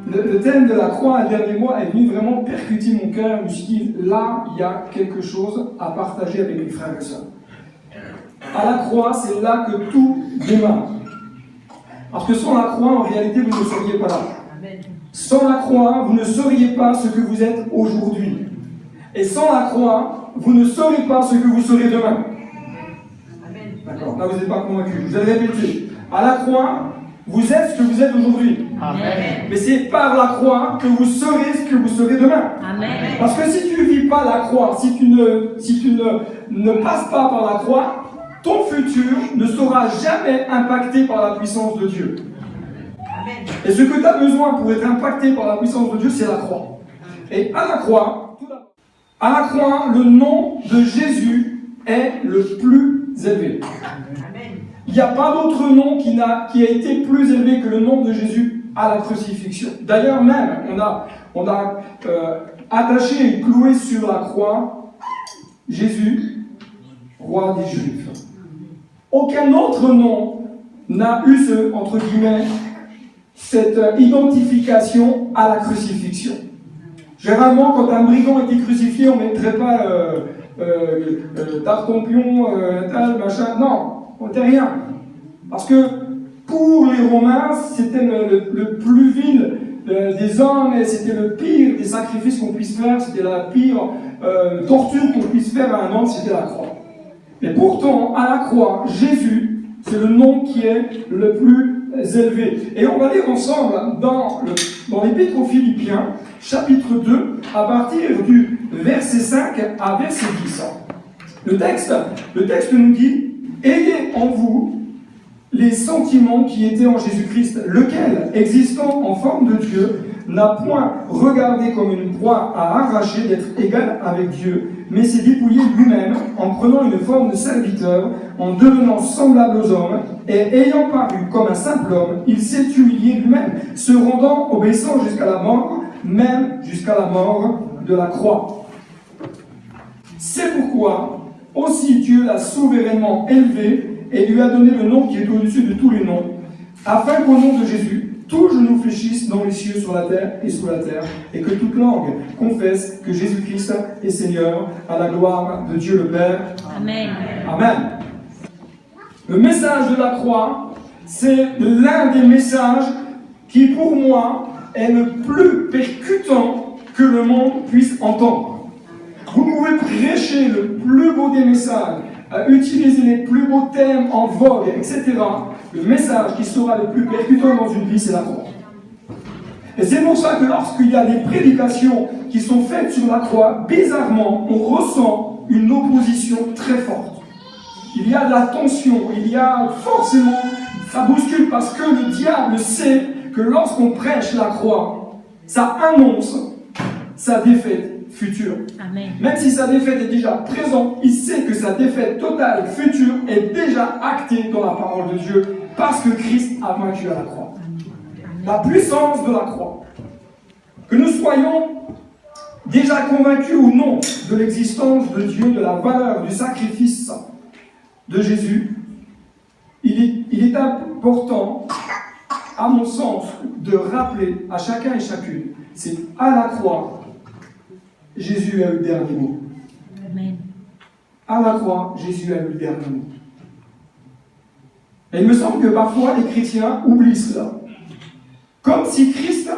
le thème de la croix, un dernier mois, est venu vraiment percuter mon cœur. Je me suis dit, là, il y a quelque chose à partager avec mes frères et sœurs. À la croix, c'est là que tout démarre. Parce que sans la croix, en réalité, vous ne seriez pas là. Sans la croix, vous ne seriez pas ce que vous êtes aujourd'hui. Et sans la croix, vous ne serez pas ce que vous serez demain. D'accord, là vous n'êtes pas convaincu. Je vais répéter. À la croix, vous êtes ce que vous êtes aujourd'hui. Mais c'est par la croix que vous serez ce que vous serez demain. Amen. Parce que si tu ne vis pas la croix, si tu ne passes pas par la croix, ton futur ne sera jamais impacté par la puissance de Dieu. Amen. Et ce que tu as besoin pour être impacté par la puissance de Dieu, c'est la croix. Et à la croix, le nom de Jésus est le plus élevé. Amen. Il n'y a pas d'autre nom qui a été plus élevé que le nom de Jésus à la crucifixion. D'ailleurs même, on a attaché et cloué sur la croix Jésus, roi des Juifs. Aucun autre nom n'a eu entre guillemets, cette identification à la crucifixion. Généralement, quand un brigand était crucifié, on ne mettrait pas Tartampion, tal, machin. Non, on ne mettait rien. Parce que pour les Romains, c'était le plus vil des hommes, et c'était le pire des sacrifices qu'on puisse faire, c'était la pire torture qu'on puisse faire à un homme, c'était la croix. Mais pourtant, à la croix, Jésus, c'est le nom qui est le plus élevé. Et on va lire ensemble dans l'Épître aux Philippiens, chapitre 2, à partir du verset 5 à verset 10. Le texte nous dit « Ayez en vous les sentiments qui étaient en Jésus-Christ, lequel, existant en forme de Dieu, n'a point regardé comme une proie à arracher d'être égal avec Dieu, mais s'est dépouillé lui-même en prenant une forme de serviteur, en devenant semblable aux hommes, et ayant paru comme un simple homme, il s'est humilié lui-même, se rendant obéissant jusqu'à la mort, même jusqu'à la mort de la croix. C'est pourquoi aussi Dieu l'a souverainement élevé et lui a donné le nom qui est au-dessus de tous les noms, afin qu'au nom de Jésus, tout genou fléchisse dans les cieux, sur la terre et sous la terre, et que toute langue confesse que Jésus-Christ est Seigneur, à la gloire de Dieu le Père. Amen. Amen. Le message de la croix, c'est l'un des messages qui, pour moi, est le plus percutant que le monde puisse entendre. Vous pouvez prêcher le plus beau des messages, utiliser les plus beaux thèmes en vogue, etc. Le message qui sera le plus percutant dans une vie, c'est la croix. Et c'est pour ça que lorsqu'il y a des prédications qui sont faites sur la croix, bizarrement, on ressent une opposition très forte. Il y a de la tension, il y a forcément, ça bouscule parce que le diable sait que lorsqu'on prêche la croix, ça annonce sa défaite future. Amen. Même si sa défaite est déjà présente, il sait que sa défaite totale future est déjà actée dans la parole de Dieu parce que Christ a vaincu à la croix. Amen. La puissance de la croix. Que nous soyons déjà convaincus ou non de l'existence de Dieu, de la valeur du sacrifice de Jésus, il est important, à mon sens, de rappeler à chacun et chacune, c'est à la croix, Jésus a eu le dernier mot. Amen. À la croix, Jésus a eu le dernier mot. Et il me semble que parfois les chrétiens oublient cela. Comme si Christ,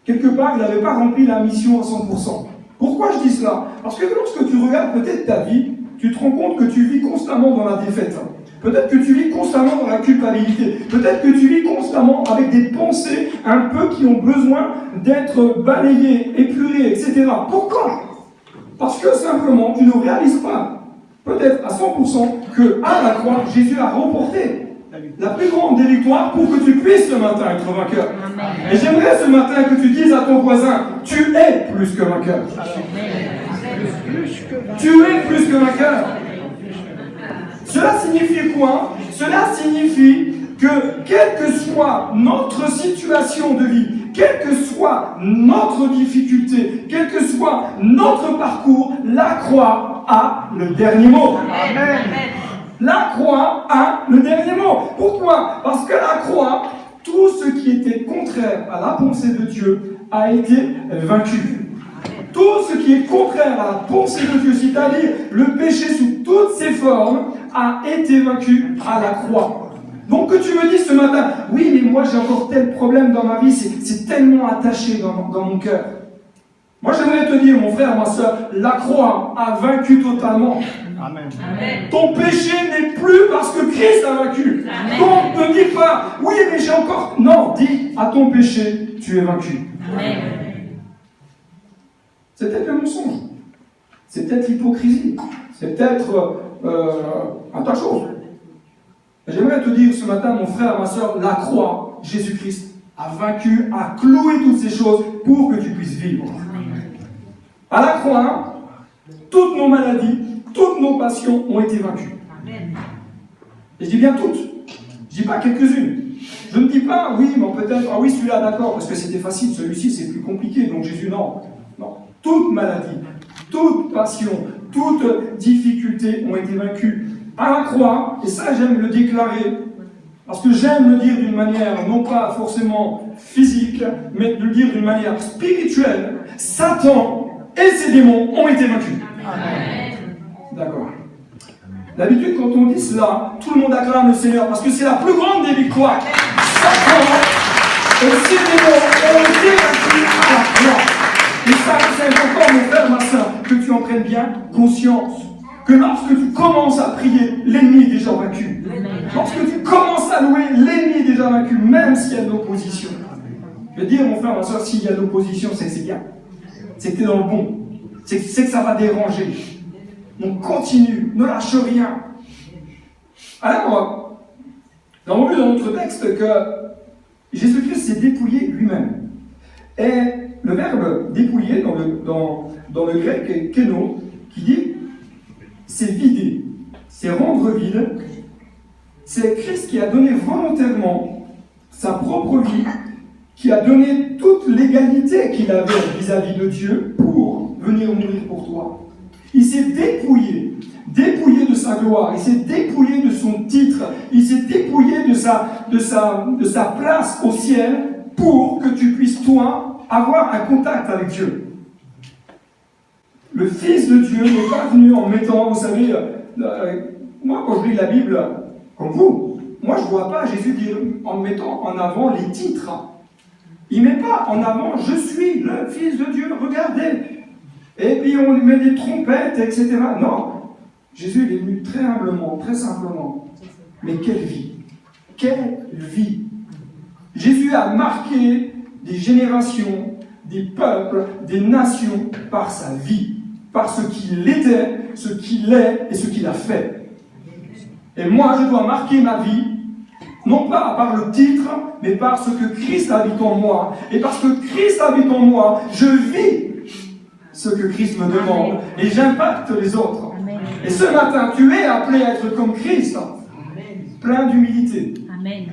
quelque part, il n'avait pas rempli la mission à 100%. Pourquoi je dis cela? Parce que lorsque tu regardes peut-être ta vie, tu te rends compte que tu vis constamment dans la défaite. Peut-être que tu vis constamment dans la culpabilité. Peut-être que tu vis constamment avec des pensées un peu qui ont besoin d'être balayées, épurées, etc. Pourquoi? Parce que simplement, tu ne réalises pas, peut-être à 100%, que à la croix, Jésus a remporté la plus grande des victoires pour que tu puisses ce matin être vainqueur. Amen. Et j'aimerais ce matin que tu dises à ton voisin, tu es plus que vainqueur. Tu es plus que vainqueur. Cela signifie quoi? Cela signifie que quelle que soit notre situation de vie, quelle que soit notre difficulté, quel que soit notre parcours, la croix a le dernier mot. Amen. La croix a le dernier mot. Pourquoi? Parce que la croix tout ce qui était contraire à la pensée de Dieu a été vaincu. Tout ce qui est contraire à la pensée de Dieu, c'est-à-dire le péché sous toutes ses formes, a été vaincu à la croix. Donc que tu me dises ce matin, oui, mais moi j'ai encore tel problème dans ma vie, c'est tellement attaché dans mon cœur. Moi j'aimerais te dire, mon frère, ma soeur, la croix a vaincu totalement. Amen. Ton péché n'est plus parce que Christ a vaincu. Amen. Donc ne dis pas, oui, mais j'ai encore... Non, dis à ton péché, tu es vaincu. Amen. C'est peut-être le mensonge. C'est peut-être l'hypocrisie. C'est peut-être un tas de choses. J'aimerais te dire ce matin, mon frère, ma soeur, la croix, Jésus-Christ a vaincu, a cloué toutes ces choses pour que tu puisses vivre. À la croix, toutes nos maladies, toutes nos passions ont été vaincues. Et je dis bien toutes. Je ne dis pas quelques-unes. Je ne dis pas, oui, mais peut-être, ah oui, celui-là, d'accord, parce que c'était facile, celui-ci, c'est plus compliqué, donc Jésus, non. Non. Toute maladie, toute passion, toute difficulté ont été vaincues à la croix, et ça, j'aime le déclarer, parce que j'aime le dire d'une manière, non pas forcément physique, mais de le dire d'une manière spirituelle. Satan et ses démons ont été vaincus. Amen. D'accord. D'habitude, quand on dit cela, tout le monde acclame le Seigneur, parce que c'est la plus grande des victoires. Satan et ses démons ont été vaincus à la croix. Et ça, c'est important, mon frère, ma soeur, que tu en prennes bien conscience. Que lorsque tu commences à prier, l'ennemi est déjà vaincu. Lorsque tu commences à louer, l'ennemi est déjà vaincu, même s'il y a de l'opposition. Je veux dire, mon frère, ma soeur, s'il y a de l'opposition, c'est que c'est bien. C'est que tu es dans le bon. C'est que ça va déranger. Donc continue, ne lâche rien. Alors, on a vu dans notre texte que Jésus-Christ s'est dépouillé lui-même. Et le verbe dépouiller dans le grec est kéno, qui dit c'est vider, c'est rendre vide. C'est Christ qui a donné volontairement sa propre vie, qui a donné toute l'égalité qu'il avait vis-à-vis de Dieu pour venir mourir pour toi. Il s'est dépouillé de sa gloire, il s'est dépouillé de son titre, il s'est dépouillé de sa place au ciel pour que tu puisses, toi, avoir un contact avec Dieu. Le Fils de Dieu n'est pas venu en mettant, vous savez, moi quand je lis la Bible, comme vous, moi je ne vois pas Jésus dire en mettant en avant les titres. Il ne met pas en avant « Je suis le Fils de Dieu, regardez !» Et puis on lui met des trompettes, etc. Non, Jésus il est venu très humblement, très simplement. Mais quelle vie! Quelle vie! Jésus a marqué des générations, des peuples, des nations par sa vie, par ce qu'il était, ce qu'il est et ce qu'il a fait. Et moi, je dois marquer ma vie, non pas par le titre, mais par ce que Christ habite en moi. Et parce que Christ habite en moi, je vis ce que Christ me demande et j'impacte les autres. Amen. Et ce matin, tu es appelé à être comme Christ, plein d'humilité. Amen.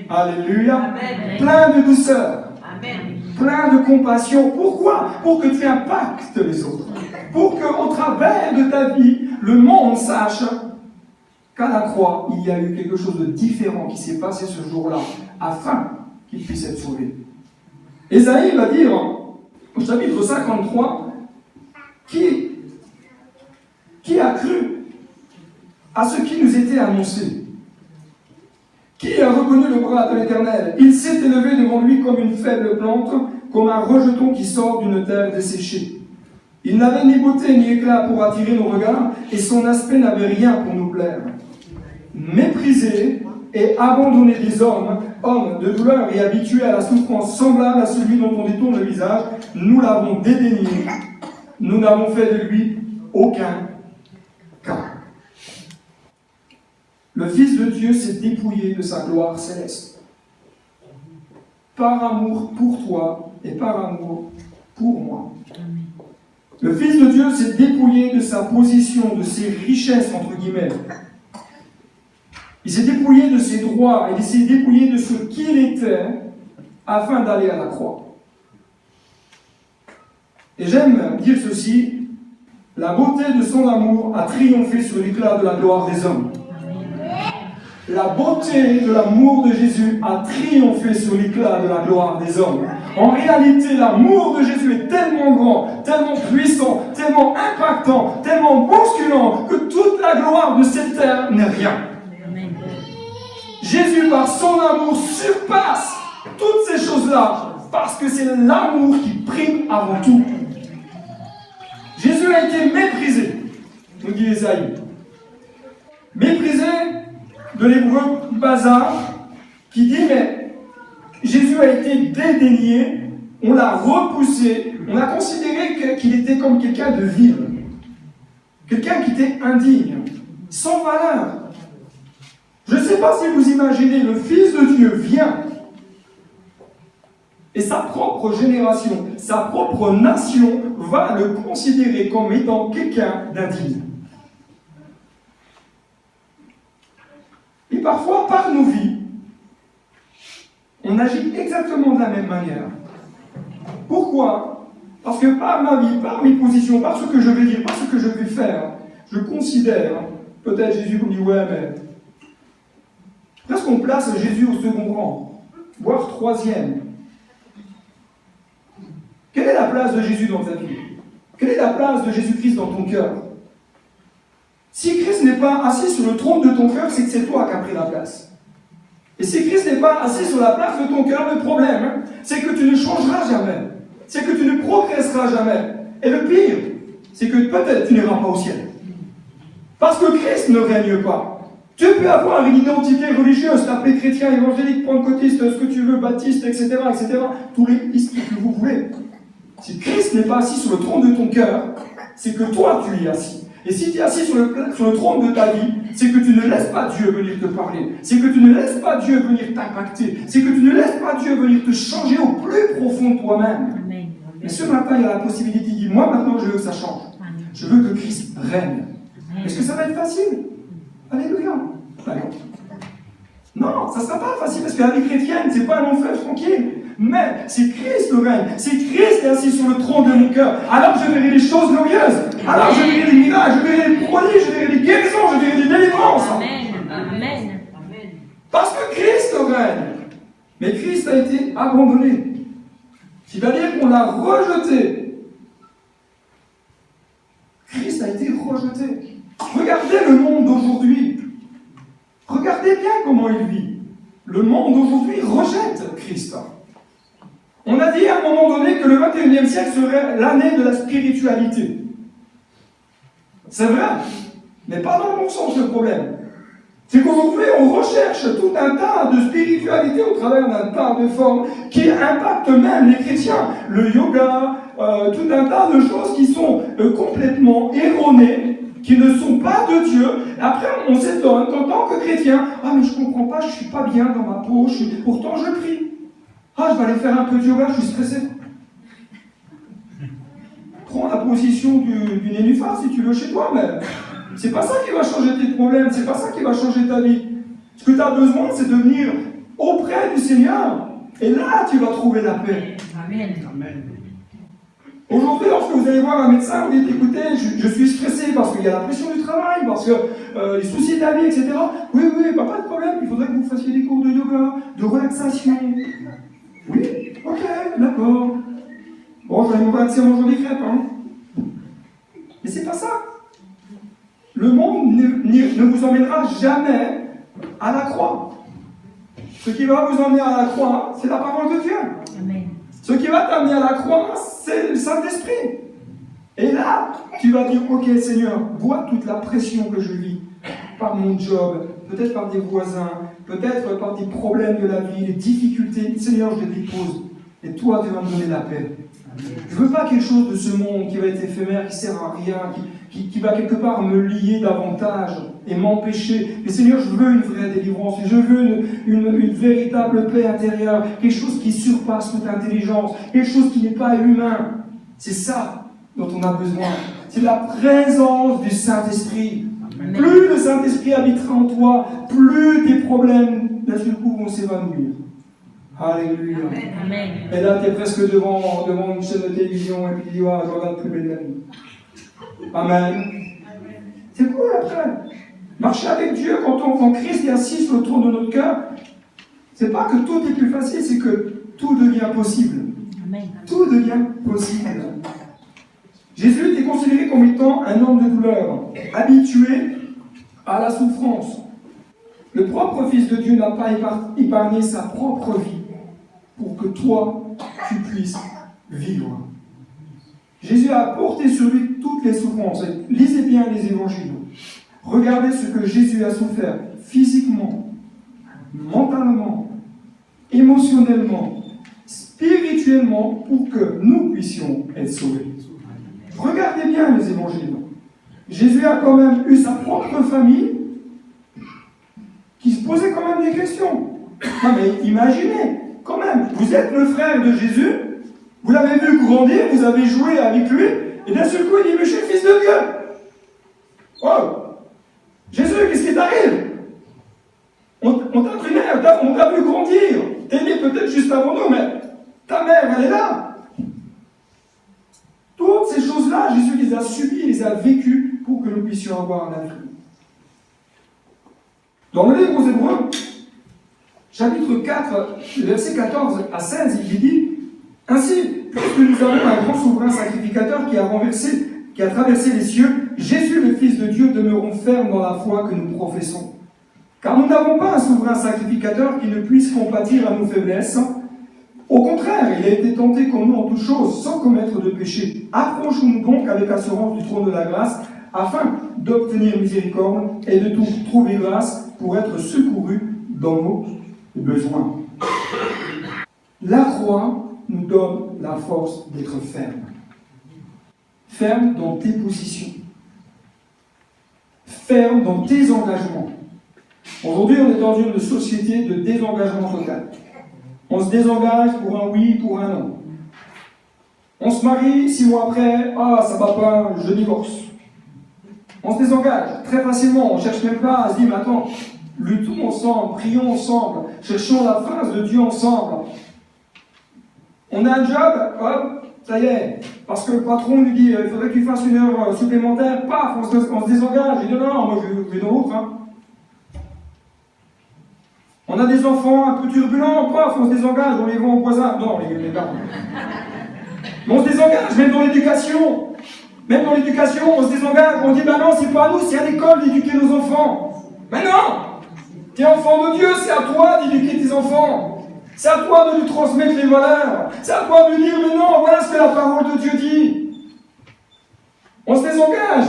Alléluia. Amen. Plein de douceur. Amen. Plein de compassion. Pourquoi? Pour que tu impactes les autres. Pour qu'au travers de ta vie, le monde sache qu'à la croix, il y a eu quelque chose de différent qui s'est passé ce jour-là, afin qu'il puisse être sauvé. Ésaïe va dire, au chapitre 53, qui a cru à ce qui nous était annoncé? Qui a reconnu le bras de l'Éternel? Il s'est élevé devant lui comme une faible plante, comme un rejeton qui sort d'une terre desséchée. Il n'avait ni beauté ni éclat pour attirer nos regards, et son aspect n'avait rien pour nous plaire. Méprisé et abandonné des hommes, homme de douleur et habitué à la souffrance semblable à celui dont on détourne le visage, nous l'avons dédaigné. Nous n'avons fait de lui aucun cas. Le Fils de Dieu s'est dépouillé de sa gloire céleste. Par amour pour toi et par amour pour moi. Le Fils de Dieu s'est dépouillé de sa position, de ses richesses, entre guillemets. Il s'est dépouillé de ses droits, il s'est dépouillé de ce qu'il était afin d'aller à la croix. Et j'aime dire ceci, la beauté de son amour a triomphé sur l'éclat de la gloire des hommes. La beauté de l'amour de Jésus a triomphé sur l'éclat de la gloire des hommes. En réalité, l'amour de Jésus est tellement grand, tellement puissant, tellement impactant, tellement bousculant que toute la gloire de cette terre n'est rien. Jésus, par son amour, surpasse toutes ces choses-là parce que c'est l'amour qui prime avant tout. Jésus a été méprisé, nous dit Ésaïe. Méprisé de l'hébreu bazar qui dit mais Jésus a été dédaigné, on l'a repoussé, on a considéré qu'il était comme quelqu'un de vil, quelqu'un qui était indigne, sans valeur. Je ne sais pas si vous imaginez, le Fils de Dieu vient et sa propre génération, sa propre nation va le considérer comme étant quelqu'un d'indigne. Et parfois, par nos vies, on agit exactement de la même manière. Pourquoi? Parce que par ma vie, par mes positions, par ce que je vais dire, par ce que je vais faire, je considère, peut-être Jésus comme dit, ouais, mais presque on place Jésus au second rang, voire troisième. Quelle est la place de Jésus dans ta vie? Quelle est la place de Jésus-Christ dans ton cœur? Si Christ n'est pas assis sur le trône de ton cœur, c'est que c'est toi qui as pris la place. Et si Christ n'est pas assis sur la place de ton cœur, le problème, c'est que tu ne changeras jamais. C'est que tu ne progresseras jamais. Et le pire, c'est que peut-être tu n'iras pas au ciel. Parce que Christ ne règne pas. Tu peux avoir une identité religieuse, t'appeler chrétien, évangélique, pentecôtiste, ce que tu veux, baptiste, etc., tous les listes que vous voulez. Si Christ n'est pas assis sur le trône de ton cœur, c'est que toi tu y es assis. Et si tu es assis sur le trône de ta vie, c'est que tu ne laisses pas Dieu venir te parler. C'est que tu ne laisses pas Dieu venir t'impacter. C'est que tu ne laisses pas Dieu venir te changer au plus profond de toi-même. Amen. Mais ce matin, il y a la possibilité de dire, moi maintenant je veux que ça change. Je veux que Christ règne. Est-ce que ça va être facile? Alléluia. Non, ça ne sera pas facile parce que la vie chrétienne, c'est pas un enfer tranquille. Mais c'est Christ le règne, c'est Christ qui est assis sur le trône de mon cœur. Alors je verrai des choses glorieuses, alors je verrai des miracles, je verrai des prodiges, je verrai des guérisons, je verrai des délivrances. Amen. Parce que Christ règne. Mais Christ a été abandonné. C'est-à-dire qu'on l'a rejeté. Christ a été rejeté. Regardez le monde d'aujourd'hui. Regardez bien comment il vit. Le monde d'aujourd'hui rejette Christ. On a dit à un moment donné que le 21e siècle serait l'année de la spiritualité. C'est vrai, mais pas dans le bon sens le problème. C'est qu'aujourd'hui on recherche tout un tas de spiritualité au travers d'un tas de formes qui impactent même les chrétiens. Le yoga, tout un tas de choses qui sont complètement erronées, qui ne sont pas de Dieu. Après on s'étonne qu'en tant que chrétien, ah mais je comprends pas, je suis pas bien dans ma peau, pourtant je prie. Ah, je vais aller faire un peu de yoga, je suis stressé. Prends la position du nénuphar si tu veux chez toi, mais c'est pas ça qui va changer tes problèmes, c'est pas ça qui va changer ta vie. Ce que tu as besoin, c'est de venir auprès du Seigneur, et là tu vas trouver la paix. Amen. Aujourd'hui, lorsque vous allez voir un médecin, vous dites écoutez, je suis stressé parce qu'il y a la pression du travail, parce que les soucis de la vie, etc. Oui, pas de problème, il faudrait que vous fassiez des cours de yoga, de relaxation. Oui, ok, d'accord. Bon, je vais me relaxer en mangeant des crêpes, hein. Mais c'est pas ça. Le monde ne vous emmènera jamais à la croix. Ce qui va vous emmener à la croix, c'est la parole de Dieu. Amen. Ce qui va t'amener à la croix, c'est le Saint-Esprit. Et là, tu vas dire, ok Seigneur, vois toute la pression que je vis par mon job, peut-être par des voisins, peut-être par des problèmes de la vie, les difficultés. Seigneur, je les dépose. Et toi, tu vas me donner la paix. Je ne veux pas quelque chose de ce monde qui va être éphémère, qui ne sert à rien, qui va quelque part me lier davantage et m'empêcher. Mais Seigneur, je veux une vraie délivrance. Je veux une véritable paix intérieure. Quelque chose qui surpasse toute intelligence. Quelque chose qui n'est pas humain. C'est ça dont on a besoin. C'est la présence du Saint-Esprit. Amen. Plus le Saint-Esprit habitera en toi, plus tes problèmes, d'un seul coup, vont s'évanouir. Alléluia. Amen. Et là, tu es presque devant une chaîne de télévision et puis tu dis, je regarde plus belle la vie. Amen. C'est cool après. Marcher avec Dieu quand Christ est assis sur le trône de notre cœur, c'est pas que tout est plus facile, c'est que tout devient possible. Amen. Tout devient possible. Jésus était considéré comme étant un homme de douleur, habitué à la souffrance. Le propre Fils de Dieu n'a pas épargné sa propre vie pour que toi, tu puisses vivre. Jésus a porté sur lui toutes les souffrances. Lisez bien les évangiles. Regardez ce que Jésus a souffert physiquement, mentalement, émotionnellement, spirituellement, pour que nous puissions être sauvés. Regardez bien les évangiles. Jésus a quand même eu sa propre famille qui se posait quand même des questions. Non mais imaginez, quand même, vous êtes le frère de Jésus, vous l'avez vu grandir, vous avez joué avec lui, et d'un seul coup il dit, mais je suis le Fils de Dieu. Oh, Jésus, qu'est-ce qui t'arrive? On t'a pris mère, on t'a vu grandir. T'es né peut-être juste avant nous, mais ta mère, elle est là. Toutes ces choses-là, Jésus les a subies, les a vécues pour que nous puissions avoir la vie. Dans le livre aux Hébreux, chapitre 4, versets 14 à 16, il dit « Ainsi, puisque nous avons un grand souverain sacrificateur qui a traversé les cieux, Jésus, le Fils de Dieu, demeurons fermes dans la foi que nous professons. Car nous n'avons pas un souverain sacrificateur qui ne puisse compatir à nos faiblesses. Au contraire, il a été tenté comme nous en toutes choses, sans commettre de péché. Approchons-nous donc avec assurance du trône de la grâce, afin d'obtenir miséricorde et de trouver grâce pour être secourus dans nos besoins. » La croix nous donne la force d'être ferme. Ferme dans tes positions. Ferme dans tes engagements. Aujourd'hui, on est dans une société de désengagement total. On se désengage pour un oui, pour un non. On se marie, 6 mois après, ça va pas, je divorce. On se désengage très facilement, on ne cherche même pas à se dire, mais attends, luttons ensemble, prions ensemble, cherchons la face de Dieu ensemble. On a un job, hop, ça y est, parce que le patron nous dit, il faudrait que tu fasses 1 heure supplémentaire, paf, on se désengage. Il dit, non, moi je vais dans l'autre. Hein. On a des enfants un peu turbulents, paf, on se désengage, on les vend au voisin. Non, les gars. Mais on se désengage, même dans l'éducation. Même dans l'éducation, on se désengage, on dit, ben non, c'est pas à nous, c'est à l'école d'éduquer nos enfants. Mais non! T'es enfant de Dieu, c'est à toi d'éduquer tes enfants. C'est à toi de lui transmettre les valeurs. C'est à toi de lui dire, mais non, voilà ce que la parole de Dieu dit. On se désengage.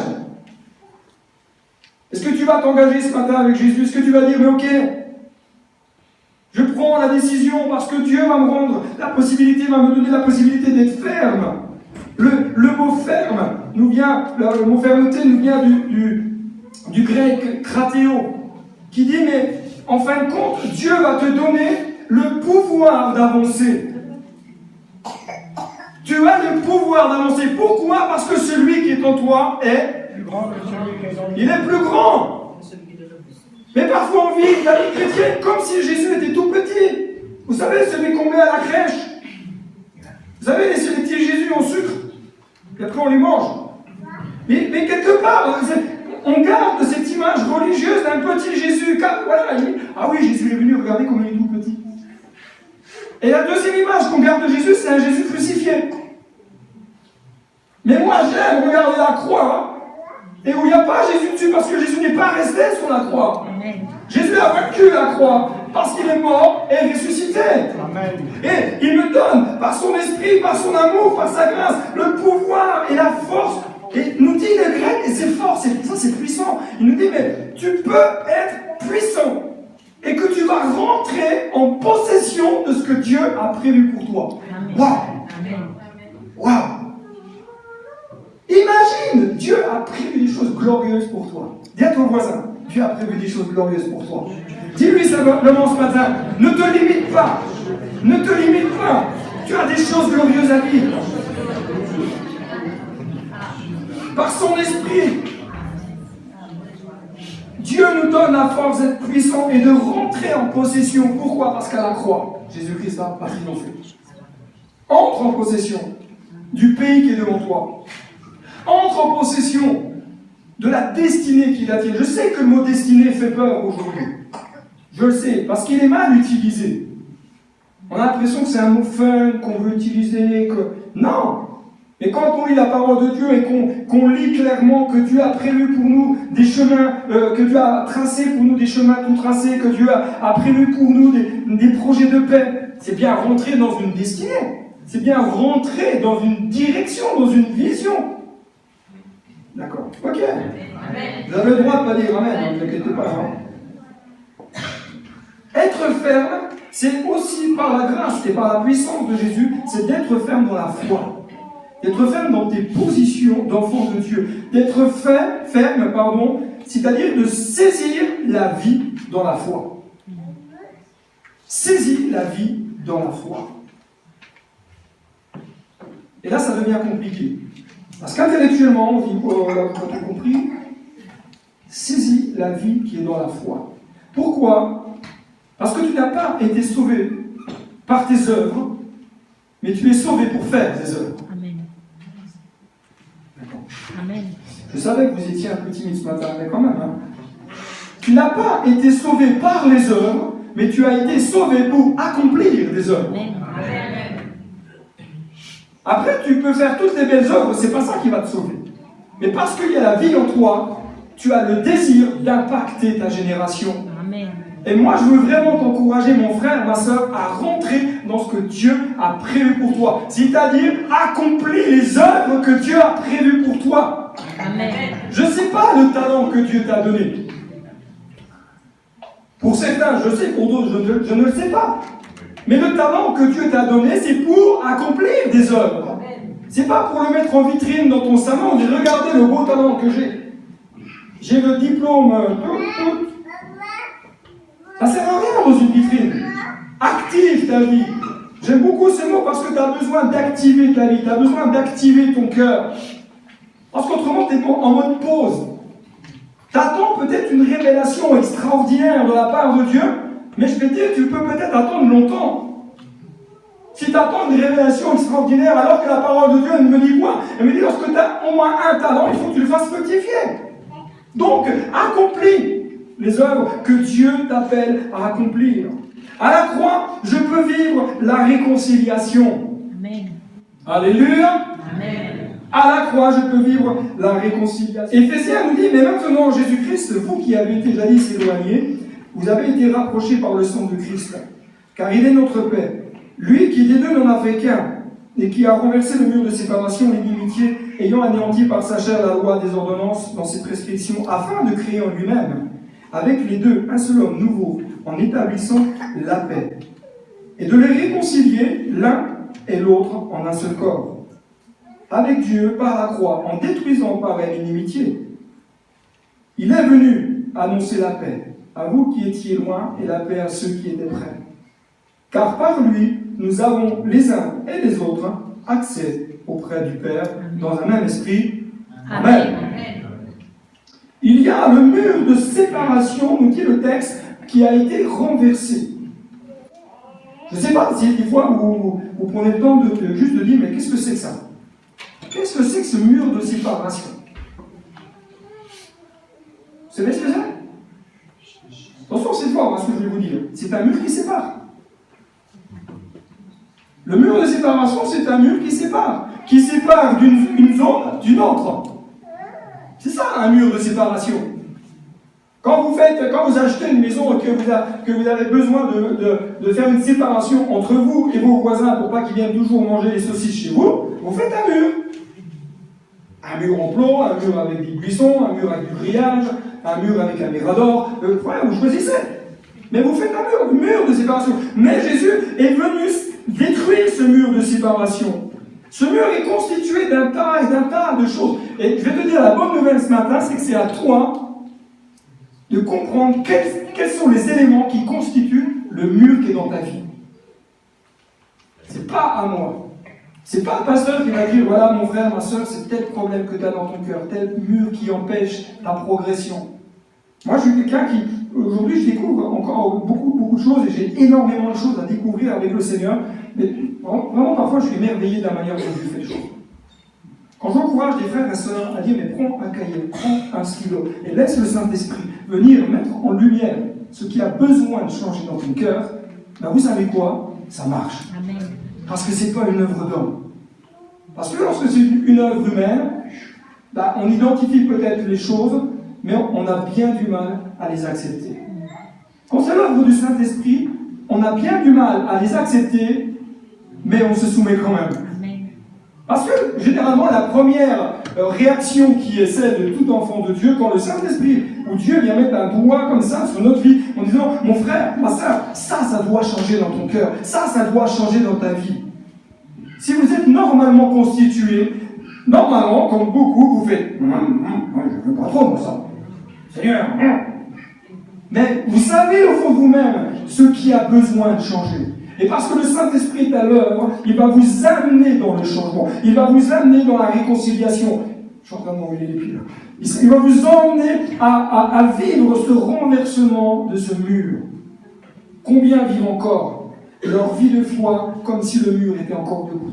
Est-ce que tu vas t'engager ce matin avec Jésus? Est-ce que tu vas dire, mais ok, je prends la décision parce que Dieu va me rendre la possibilité, va me donner la possibilité d'être ferme. Le mot ferme nous vient, le mot fermeté nous vient du grec kratéo, qui dit, mais en fin de compte, Dieu va te donner le pouvoir d'avancer. Tu as le pouvoir d'avancer. Pourquoi? Parce que celui qui est en toi est plus grand que celui qui est en lui. Il est plus grand. Mais parfois on vit la vie chrétienne comme si Jésus était tout petit. Vous savez, celui qu'on met à la crèche. Vous savez, les petits Jésus en sucre. Et après on les mange. Mais quelque part, on garde cette image religieuse d'un petit Jésus. Voilà, il dit, ah oui, Jésus est venu, regardez comme il est tout petit. Et la deuxième image qu'on garde de Jésus, c'est un Jésus crucifié. Mais moi, j'aime regarder la croix, et où il n'y a pas Jésus dessus, parce que Jésus n'est pas resté sur la croix. Amen. Jésus a vaincu la croix, parce qu'il est mort et ressuscité. Amen. Et il me donne, par son esprit, par son amour, par sa grâce, le pouvoir et la force. Et nous dit le grec, et c'est fort, ça c'est puissant. Il nous dit, mais tu peux être puissant. Et que tu vas rentrer en possession de ce que Dieu a prévu pour toi. Waouh! Waouh! Imagine, Dieu a prévu des choses glorieuses pour toi. Dis à ton voisin, Dieu a prévu des choses glorieuses pour toi. Dis-lui simplement ce matin, ne te limite pas. Ne te limite pas. Tu as des choses glorieuses à vivre. Par son esprit, Dieu nous donne la force d'être puissant et de rentrer en possession. Pourquoi? Parce qu'à la croix, Jésus-Christ a triomphé. Entre en possession du pays qui est devant toi. Entre en possession de la destinée qu'il a tirée. Je sais que le mot destinée fait peur aujourd'hui. Je le sais, parce qu'il est mal utilisé. On a l'impression que c'est un mot fun, qu'on veut utiliser, que... Non! Et quand on lit la parole de Dieu et qu'on lit clairement que Dieu a prévu pour nous des chemins, que Dieu a tracé pour nous des chemins tout tracés, que Dieu a prévu pour nous des projets de paix, c'est bien rentrer dans une destinée. C'est bien rentrer dans une direction, dans une vision. D'accord. Ok. Vous avez le droit de pas dire amen, ne vous inquiétez pas. Hein. Être ferme, c'est aussi par la grâce et par la puissance de Jésus, c'est d'être ferme dans la foi. D'être ferme dans tes positions d'enfant de Dieu. D'être ferme, c'est-à-dire de saisir la vie dans la foi. Saisir la vie dans la foi. Et là, ça devient compliqué. Parce qu'intellectuellement, on dit, oh là, vous avez compris, saisis la vie qui est dans la foi. Pourquoi? Parce que tu n'as pas été sauvé par tes œuvres, mais tu es sauvé pour faire tes œuvres. Amen. D'accord. Amen. Je savais que vous étiez un peu timide ce matin, mais quand même. Hein. Tu n'as pas été sauvé par les œuvres, mais tu as été sauvé pour accomplir des œuvres. Amen. Après, tu peux faire toutes les belles œuvres, c'est pas ça qui va te sauver. Mais parce qu'il y a la vie en toi, tu as le désir d'impacter ta génération. Amen. Et moi, je veux vraiment t'encourager, mon frère, ma soeur, à rentrer dans ce que Dieu a prévu pour toi. C'est-à-dire, accomplir les œuvres que Dieu a prévues pour toi. Amen. Je ne sais pas le talent que Dieu t'a donné. Pour certains, je sais, pour d'autres, je ne le sais pas. Mais le talent que Dieu t'a donné, c'est pour accomplir des œuvres. C'est pas pour le mettre en vitrine dans ton salon, dire regardez le beau talent que j'ai. J'ai le diplôme. Ça sert à rien dans une vitrine. Active ta vie. J'aime beaucoup ce mot parce que tu as besoin d'activer ta vie, tu as besoin d'activer ton cœur. Parce qu'autrement, tu es en mode pause. Tu attends peut-être une révélation extraordinaire de la part de Dieu, mais je vais te dire, tu peux peut-être attendre longtemps. Si tu attends une révélation extraordinaire alors que la parole de Dieu, elle me dit quoi? Elle me dit, lorsque tu as au moins un talent, il faut que tu le fasses fructifier. Donc, accomplis les œuvres que Dieu t'appelle à accomplir. À la croix, je peux vivre la réconciliation. Amen. Alléluia. Amen. À la croix, je peux vivre la réconciliation. Éphésiens nous dit, mais maintenant, Jésus-Christ, vous qui avez été jadis éloignés, vous avez été rapprochés par le sang de Christ, car il est notre paix. Lui qui des deux n'en a fait qu'un, et qui a renversé le mur de séparation et d'inimitié, ayant anéanti par sa chair la loi des ordonnances dans ses prescriptions, afin de créer en lui-même, avec les deux, un seul homme nouveau, en établissant la paix, et de les réconcilier l'un et l'autre en un seul corps, avec Dieu par la croix, en détruisant par elle l'inimitié. Il est venu annoncer la paix à vous qui étiez loin et la paix à ceux qui étaient près. Car par lui, nous avons les uns et les autres accès auprès du Père dans un même esprit. Amen. Il y a le mur de séparation, nous dit le texte, qui a été renversé. Je ne sais pas si des fois vous prenez le temps juste de dire, mais qu'est-ce que c'est que ça? Qu'est-ce que c'est que ce mur de séparation? Vous savez ce que c'est? Attention, c'est fort, ce que je vais vous dire. C'est un mur qui sépare. Le mur de séparation, c'est un mur qui sépare d'une zone d'une autre. C'est ça, un mur de séparation. Quand vous achetez une maison et que vous avez besoin de faire une séparation entre vous et vos voisins pour pas qu'ils viennent toujours manger les saucisses chez vous, vous faites un mur. Un mur en plomb, un mur avec des buissons, un mur avec du grillage, un mur avec un mirador. Vous choisissez. Mais vous faites un mur de séparation. Mais Jésus est venu détruire ce mur de séparation. Ce mur est constitué d'un tas de choses. Et je vais te dire, la bonne nouvelle ce matin, c'est que c'est à toi de comprendre quels sont les éléments qui constituent le mur qui est dans ta vie. C'est pas à moi. C'est pas le pasteur qui va dire, voilà mon frère, ma soeur, c'est tel problème que tu as dans ton cœur, tel mur qui empêche ta progression. Moi, je suis quelqu'un qui, aujourd'hui, je découvre encore beaucoup de choses et j'ai énormément de choses à découvrir avec le Seigneur. Mais vraiment, parfois, je suis émerveillé de la manière dont je fais les choses. Quand j'encourage des frères et sœurs à dire, mais prends un cahier, prends un stylo, et laisse le Saint-Esprit venir mettre en lumière ce qui a besoin de changer dans ton cœur, ben vous savez quoi? Ça marche. Amen. Parce que ce n'est pas une œuvre d'homme. Parce que lorsque c'est une œuvre humaine, ben on identifie peut-être les choses, mais on a bien du mal à les accepter. Quand c'est l'œuvre du Saint-Esprit, on a bien du mal à les accepter, mais on se soumet quand même. Parce que, généralement, la première réaction qui est celle de tout enfant de Dieu, quand le Saint-Esprit, ou Dieu vient mettre un doigt comme ça sur notre vie, en disant, mon frère, ma soeur, ça doit changer dans ton cœur, ça doit changer dans ta vie. Si vous êtes normalement constitué, normalement, comme beaucoup, vous faites, je ne veux pas trop, moi, ça. Seigneur, mais vous savez au fond de vous-même ce qui a besoin de changer. Et parce que le Saint-Esprit est à l'œuvre, il va vous amener dans le changement. Il va vous amener dans la réconciliation. Je suis en train de m'enlever les pieds là. Il va vous emmener à vivre ce renversement de ce mur. Combien vivent encore leur vie de foi comme si le mur était encore debout?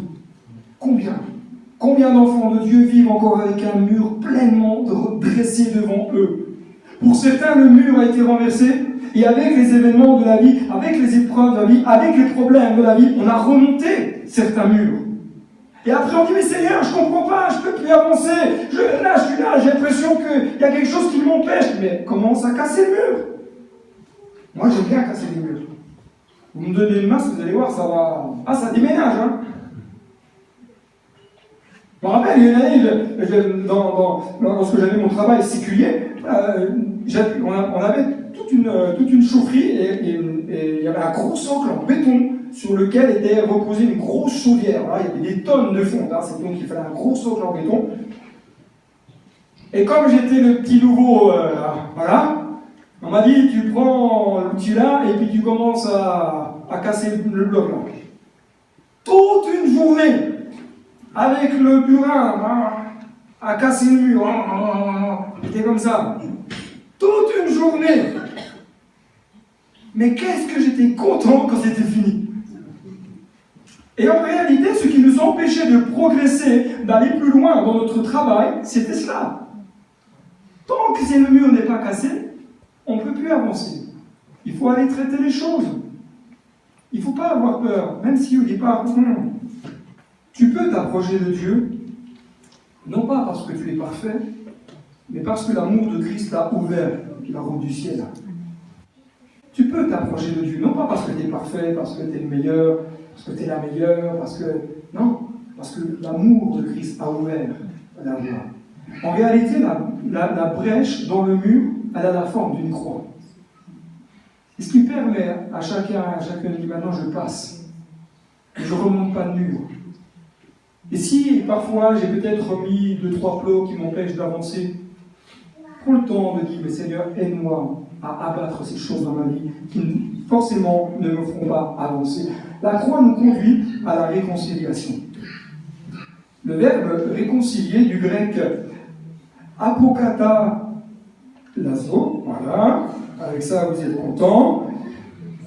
Combien? Combien d'enfants de Dieu vivent encore avec un mur pleinement dressé devant eux? Pour certains, le mur a été renversé. Et avec les événements de la vie, avec les épreuves de la vie, avec les problèmes de la vie, on a remonté certains murs. Et après on dit, mais Seigneur, je ne comprends pas, je ne peux plus avancer, je suis là, j'ai l'impression qu'il y a quelque chose qui m'empêche. Mais commence à casser le mur. Moi j'aime bien casser les murs. Vous me donnez une masse, vous allez voir, ça va... Ah, ça déménage, hein. Je me rappelle, il y a une année, lorsque j'avais mon travail séculier, on avait toute une chaufferie et il y avait un gros socle en béton sur lequel était reposée une grosse chaudière. Voilà, il y avait des tonnes de fonte, hein, c'est donc il fallait un gros socle en béton. Et comme j'étais le petit nouveau, voilà, on m'a dit, tu prends l'outil là et puis tu commences à casser le bloc là. Toute une journée, avec le burin, à casser le mur, c'était comme ça. Toute une journée. Mais qu'est-ce que j'étais content quand c'était fini. Et en réalité, ce qui nous empêchait de progresser, d'aller plus loin dans notre travail, c'était cela. Tant que le mur n'est pas cassé, on ne peut plus avancer. Il faut aller traiter les choses. Il ne faut pas avoir peur, même si au départ, tu peux t'approcher de Dieu, non pas parce que tu es parfait, mais parce que l'amour de Christ t'a ouvert, la route du ciel. Tu peux t'approcher de Dieu, non pas parce que tu es parfait, parce que tu es le meilleur, parce que tu es la meilleure, parce que... Non, parce que l'amour de Christ a ouvert la voie. En réalité, la brèche dans le mur, elle a la forme d'une croix. Et ce qui permet à chacun de dire, maintenant je passe, et je ne remonte pas de mur. Et si parfois j'ai peut-être mis 2-3 plots qui m'empêchent d'avancer, prends le temps de dire, mais Seigneur, aide-moi à abattre ces choses dans ma vie qui forcément ne me feront pas avancer. La croix nous conduit à la réconciliation. Le verbe réconcilier du grec apokata lasso, voilà, avec ça vous êtes content,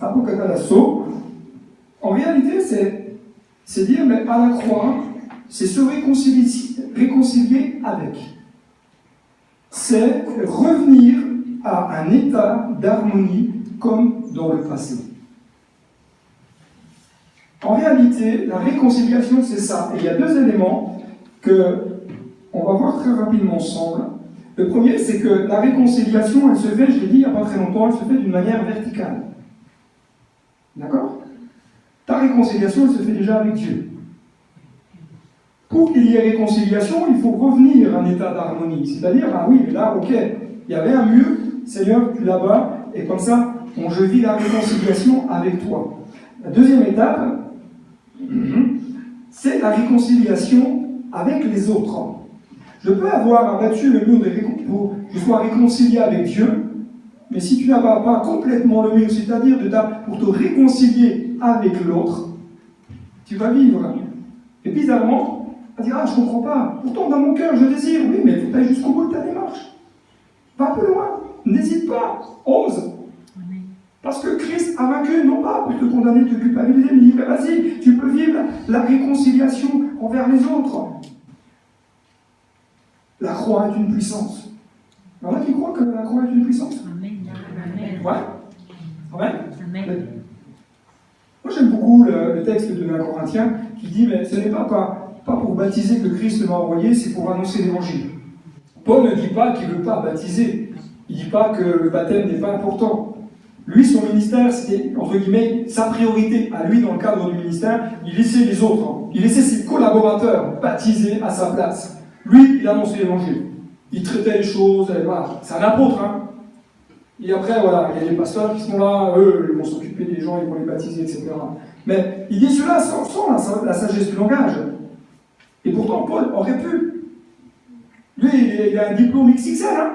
apokata lasso, en réalité c'est dire, mais à la croix, c'est se réconcilier avec. C'est revenir à un état d'harmonie comme dans le passé. En réalité, la réconciliation, c'est ça. Et il y a deux éléments qu'on va voir très rapidement ensemble. Le premier, c'est que la réconciliation, elle se fait, je l'ai dit il n'y a pas très longtemps, elle se fait d'une manière verticale. D'accord? Ta réconciliation, elle se fait déjà avec Dieu. Pour qu'il y ait réconciliation, il faut revenir à un état d'harmonie. C'est-à-dire, ah oui, mais là, ok, il y avait un mur, Seigneur, tu l'abats, et comme ça, je vis la réconciliation avec toi. La deuxième étape, c'est la réconciliation avec les autres. Je peux avoir abattu le mur pour que je sois réconcilié avec Dieu, mais si tu n'abats pas complètement le mur, c'est-à-dire pour te réconcilier avec l'autre, tu vas vivre. Et bizarrement, à dire, ah, je ne comprends pas. Pourtant, dans mon cœur, je désire. Oui, mais il faut aller jusqu'au bout de ta démarche. Va plus loin. N'hésite pas. Ose. Parce que Christ a vaincu, non pas pour te condamner, te culpabiliser, mais il dit, vas-y, tu peux vivre la réconciliation envers les autres. La croix est une puissance. Il y en a qui croient que la croix est une puissance? Amen. Ouais. Amen. Amen. Moi j'aime beaucoup le texte de 1 Corinthiens qui dit mais ce n'est pas pour baptiser que Christ m'a envoyé, c'est pour annoncer l'évangile. Paul ne dit pas qu'il ne veut pas baptiser. Il ne dit pas que le baptême n'est pas important. Lui, son ministère, c'était, entre guillemets, sa priorité. À lui, dans le cadre du ministère, il laissait les autres, hein. Il laissait ses collaborateurs baptiser à sa place. Lui, il annonçait l'évangile. Il traitait les choses, et voilà. C'est un apôtre, hein. Et après, voilà, il y a des pasteurs qui sont là, eux, ils vont s'occuper des gens, ils vont les baptiser, etc. Mais il dit cela sans la sagesse du langage. Et pourtant, Paul aurait pu. Lui, il a un diplôme XXL, hein.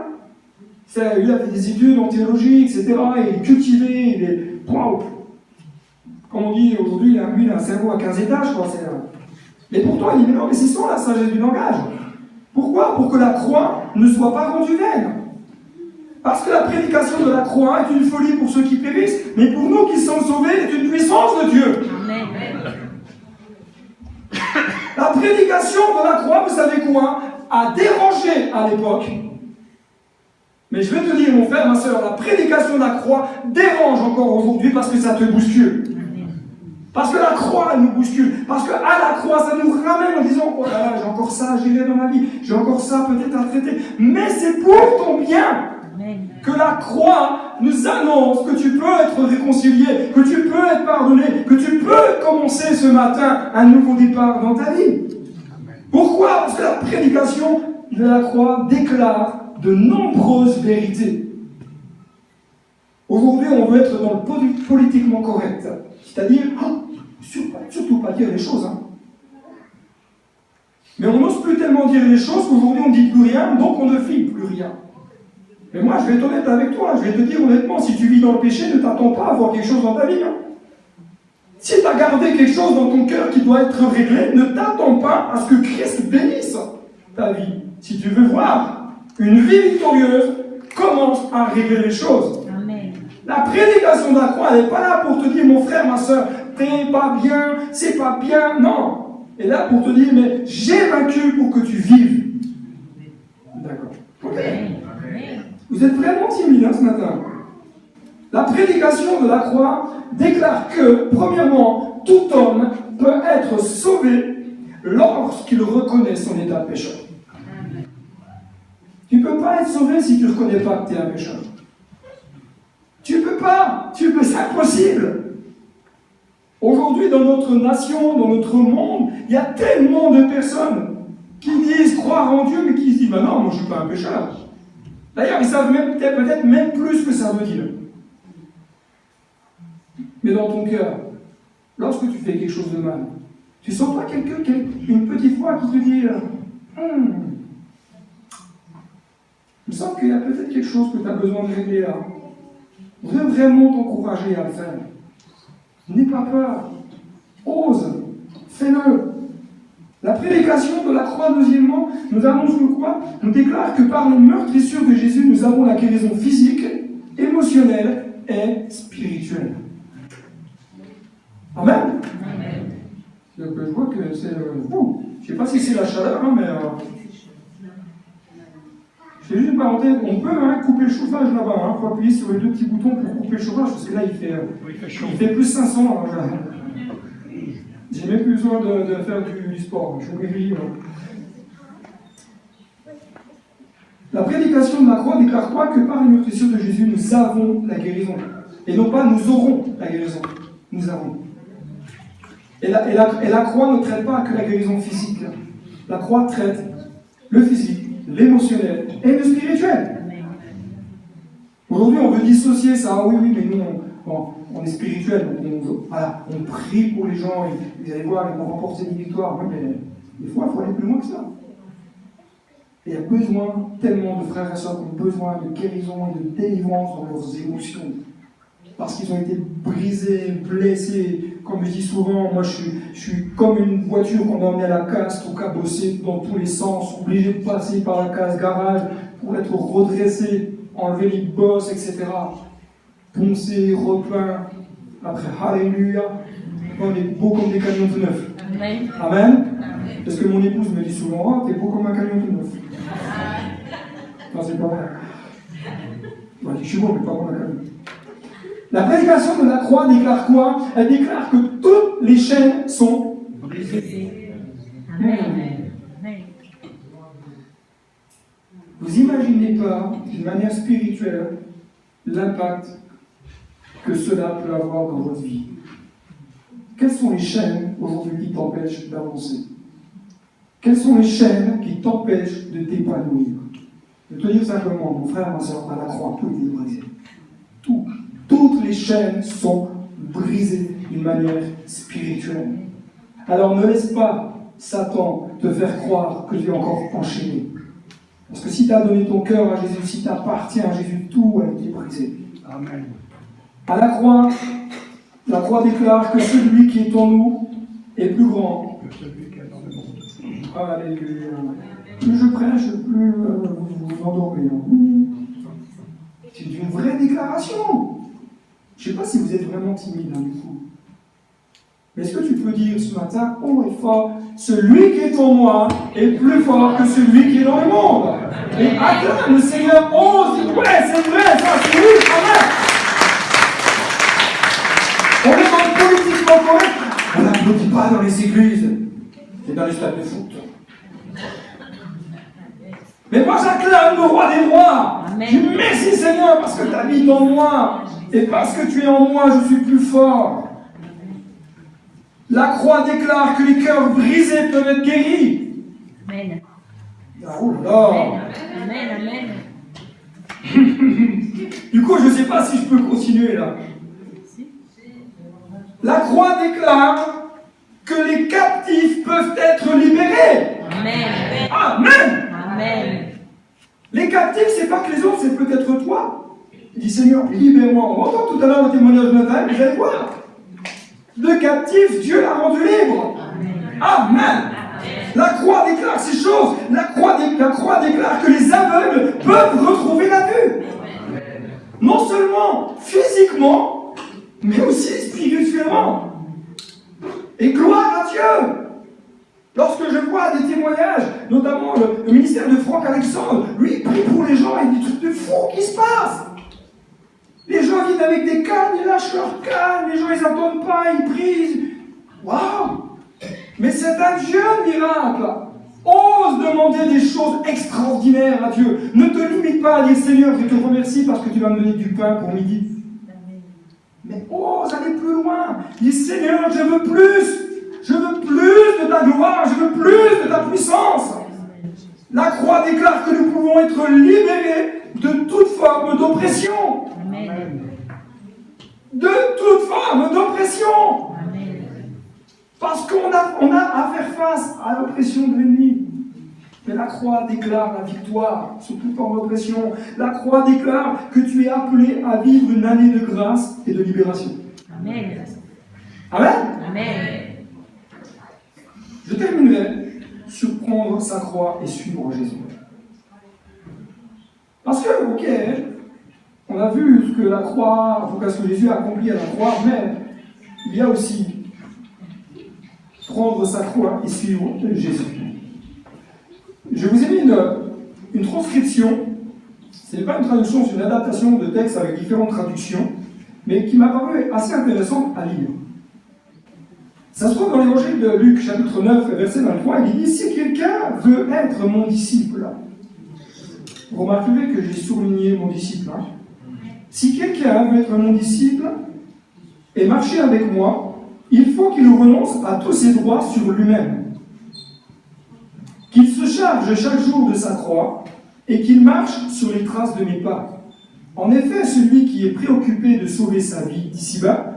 Il a fait des études en théologie, etc. Il est cultivé, il est... Waouh. Comme on dit aujourd'hui, il a un cerveau à 15 étages, quoi. Mais pourtant, il dit, mais non, mais c'est ça la sagesse du langage. Pourquoi? Pour que la croix ne soit pas rendue vaine. Parce que la prédication de la croix est une folie pour ceux qui périssent, mais pour nous qui sommes sauvés, est une puissance de Dieu. Amen. La prédication de la croix, vous savez quoi, a dérangé à l'époque. Mais je vais te dire, mon frère, ma soeur, la prédication de la croix dérange encore aujourd'hui parce que ça te bouscule. Parce que la croix, elle nous bouscule. Parce qu'à la croix, ça nous ramène en disant, oh là là, j'ai encore ça à gérer dans ma vie, j'ai encore ça peut-être à traiter. Mais c'est pour ton bien. Que la croix nous annonce que tu peux être réconcilié, que tu peux être pardonné, que tu peux commencer ce matin un nouveau départ dans ta vie. Pourquoi? Parce que la prédication de la croix déclare de nombreuses vérités. Aujourd'hui, on veut être dans le politiquement correct. C'est-à-dire, surtout pas dire les choses. Hein. Mais on n'ose plus tellement dire les choses qu'aujourd'hui on ne dit plus rien, donc on ne filme plus rien. Mais moi, je vais être honnête avec toi, je vais te dire honnêtement, si tu vis dans le péché, ne t'attends pas à avoir quelque chose dans ta vie. Hein. Si tu as gardé quelque chose dans ton cœur qui doit être réglé, ne t'attends pas à ce que Christ bénisse ta vie. Si tu veux voir une vie victorieuse, commence à régler les choses. Amen. La prédication de la croix, elle n'est pas là pour te dire, mon frère, ma soeur, t'es pas bien, c'est pas bien. Non. Elle est là pour te dire, mais j'ai vaincu pour que tu vives. D'accord. Ok. Vous êtes vraiment timide ce matin. La prédication de la croix déclare que, premièrement, tout homme peut être sauvé lorsqu'il reconnaît son état de pécheur. Tu ne peux pas être sauvé si tu ne reconnais pas que tu es un pécheur. Tu ne peux pas. C'est impossible. Aujourd'hui, dans notre nation, dans notre monde, il y a tellement de personnes qui disent croire en Dieu, mais qui se disent, bah non, moi je ne suis pas un pécheur. D'ailleurs, ils savent peut-être même plus ce que ça veut dire. Mais dans ton cœur, lorsque tu fais quelque chose de mal, tu ne sens pas une petite voix qui te dit il me semble qu'il y a peut-être quelque chose que tu as besoin de régler là. Je veux vraiment t'encourager à le faire. N'aie pas peur. Ose. Fais-le. La prédication de la croix, deuxièmement, nous annonce le quoi? Nous déclare que par les meurtrissures de Jésus, nous avons la guérison physique, émotionnelle et spirituelle. Amen. Je vois que c'est... je ne sais pas si c'est la chaleur, hein, mais... je fais juste une parenthèse. On peut couper le chauffage là-bas. Il faut appuyer sur les deux petits boutons pour couper le chauffage, parce que là, il fait plus 500. J'ai même plus besoin de faire du sport. Je suis maigri. La prédication de la croix déclare quoi? Que par les meurtrissures de Jésus, nous avons la guérison. Et non pas nous aurons la guérison. Nous avons. Et la croix ne traite pas que la guérison physique. La croix traite le physique, l'émotionnel et le spirituel. Aujourd'hui, on veut dissocier ça. Ah oui, mais nous, on est spirituel. On prie pour les gens. Et vous allez voir, ils vont remporter une victoire. Oui, mais des fois, il faut aller plus loin que ça. Et il y a besoin, tellement de frères et sœurs qui ont besoin de guérison et de délivrance dans leurs émotions. Parce qu'ils ont été brisés, blessés. Comme je dis souvent, moi je suis comme une voiture qu'on a emmenée à la casse, tout cabossée dans tous les sens, obligé de passer par la casse garage pour être redressé, enlever les bosses, etc. Poncer, repeint. Après, alléluia. On est beau comme des camions tout neufs. Amen. Amen. Parce que mon épouse me dit souvent, oh, t'es beau comme un camion tout neuf. Non, c'est pas vrai. Bon, je suis bon, mais pas bon, quand même. La prédication de la croix déclare quoi? Elle déclare que toutes les chaînes sont brisées. Amen. Vous imaginez pas, d'une manière spirituelle, l'impact que cela peut avoir dans votre vie. Quelles sont les chaînes aujourd'hui qui t'empêchent d'avancer? Quelles sont les chaînes qui t'empêchent de t'épanouir? Je vais te dire simplement, mon frère, ma soeur, à la croix, tout est brisé. Tout. Toutes les chaînes sont brisées d'une manière spirituelle. Alors ne laisse pas Satan te faire croire que tu es encore enchaîné. Parce que si tu as donné ton cœur à Jésus, si tu appartiens à Jésus, tout a été brisé. Amen. À la croix déclare que celui qui est en nous est plus grand que celui qui est dans le monde. Alléluia. Plus je prêche, plus vous vous endormez. C'est une vraie déclaration. Je ne sais pas si vous êtes vraiment timide, du coup. Mais est-ce que tu peux dire ce matin, haut et fort, celui qui est en moi est plus fort que celui qui est dans le monde? Et acclame le Seigneur, ose, ouais, c'est vrai, ça, c'est lui, amen. On est dans le politiquement correct. On n'applaudit pas dans les églises. C'est dans les stades de foot. Mais moi j'acclame le roi des rois. Je dis merci Seigneur parce que tu habites en moi. Et parce que tu es en moi, je suis plus fort. La croix déclare que les cœurs brisés peuvent être guéris. Amen. Ah, oh là. Amen, amen. Du coup, je ne sais pas si je peux continuer là. La croix déclare que les captifs peuvent être libérés. Amen. Amen. Amen. Les captifs, c'est pas que les autres, c'est peut-être toi. Il dit Seigneur, libère-moi. On entend tout à l'heure le témoignage de Nathan, vous allez voir. Le captif, Dieu l'a rendu libre. Amen. La croix déclare ces choses. La croix déclare que les aveugles peuvent retrouver la vue. Non seulement physiquement, mais aussi spirituellement. Et gloire à Dieu. Lorsque je vois des témoignages, notamment le ministère de Franck Alexandre, lui il prie pour les gens, il y a des trucs de fous qui se passent. Les gens viennent avec des cannes, ils lâchent leurs cannes, les gens ils n'entendent pas, ils prient. Waouh! Mais c'est un Dieu de miracle. Ose demander des choses extraordinaires à Dieu. Ne te limite pas à dire Seigneur, je te remercie parce que tu vas me donner du pain pour midi. Mais ose aller plus loin. Dis Seigneur, je veux plus. Je veux plus de ta gloire, je veux plus de ta puissance. La croix déclare que nous pouvons être libérés de toute forme d'oppression. Amen. De toute forme d'oppression. Amen. Parce qu'on a à faire face à l'oppression de l'ennemi. Mais la croix déclare la victoire sur toute forme d'oppression. La croix déclare que tu es appelé à vivre une année de grâce et de libération. Amen. Amen. Amen. Je terminerai sur prendre sa croix et suivre Jésus. Parce que, ok, on a vu ce que la croix, en tout cas ce que Jésus a accompli à la croix, mais il y a aussi prendre sa croix et suivre Jésus. Je vous ai mis une transcription, ce n'est pas une traduction, c'est une adaptation de texte avec différentes traductions, mais qui m'a paru assez intéressante à lire. Ça se trouve dans l'évangile de Luc, chapitre 9, verset 23, il dit « Si quelqu'un veut être mon disciple », vous remarquerez que j'ai souligné mon disciple. Hein. Si quelqu'un veut être mon disciple et marcher avec moi, il faut qu'il renonce à tous ses droits sur lui-même. Qu'il se charge chaque jour de sa croix et qu'il marche sur les traces de mes pas. En effet, celui qui est préoccupé de sauver sa vie d'ici-bas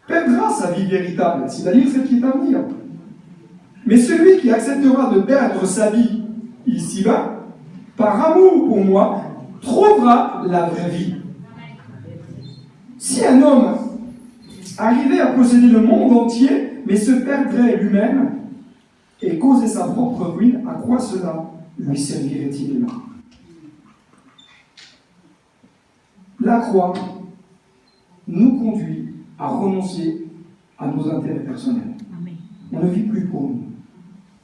perdra sa vie véritable, c'est-à-dire celle qui est à venir. Mais celui qui acceptera de perdre sa vie ici-bas, par amour pour moi, trouvera la vraie vie. Si un homme arrivait à posséder le monde entier, mais se perdrait lui-même et causer sa propre ruine, à quoi cela lui servirait-il? La croix nous conduit à renoncer à nos intérêts personnels. Amen. On ne vit plus pour nous.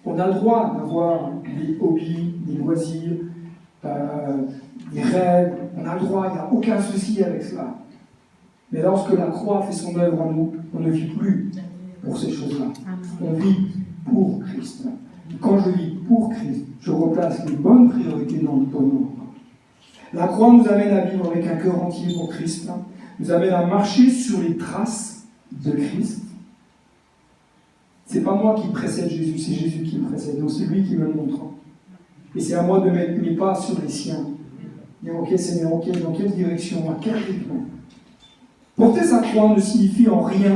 On a le droit d'avoir des hobbies, des loisirs, des rêves, on a le droit, il n'y a aucun souci avec cela. Mais lorsque la croix fait son œuvre en nous, on ne vit plus pour ces choses-là. On vit pour Christ. Quand je vis pour Christ, je replace les bonnes priorités dans le bonheur. La croix nous amène à vivre avec un cœur entier pour Christ, nous amène à marcher sur les traces de Christ. C'est pas moi qui précède Jésus, c'est Jésus qui me précède, donc c'est lui qui me montre. Et c'est à moi de mettre mes pas sur les siens. Dire, ok Seigneur, ok, dans quelle direction, à quel rythme. Porter sa croix ne signifie en rien,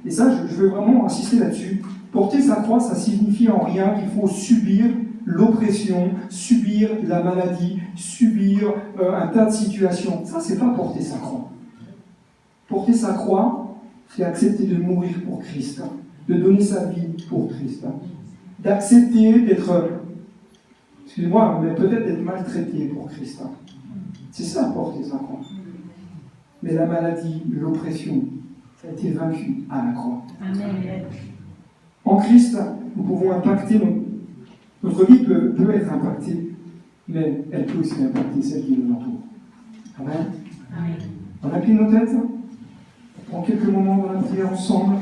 et ça je veux vraiment insister là-dessus, porter sa croix, ça signifie en rien qu'il faut subir l'oppression, subir la maladie, subir un tas de situations. Ça, c'est pas porter sa croix. Porter sa croix, c'est accepter de mourir pour Christ, de donner sa vie pour Christ, d'accepter d'être, excusez-moi, mais peut-être d'être maltraité pour Christ. C'est ça, porter sa croix. Mais la maladie, l'oppression, ça a été vaincu à la croix. Amen. En Christ, nous pouvons impacter notre vie peut être impactée, mais elle peut aussi impacter celle qui nous entoure. Amen. Amen. On incline nos têtes, on prend quelques moments dans la prière ensemble.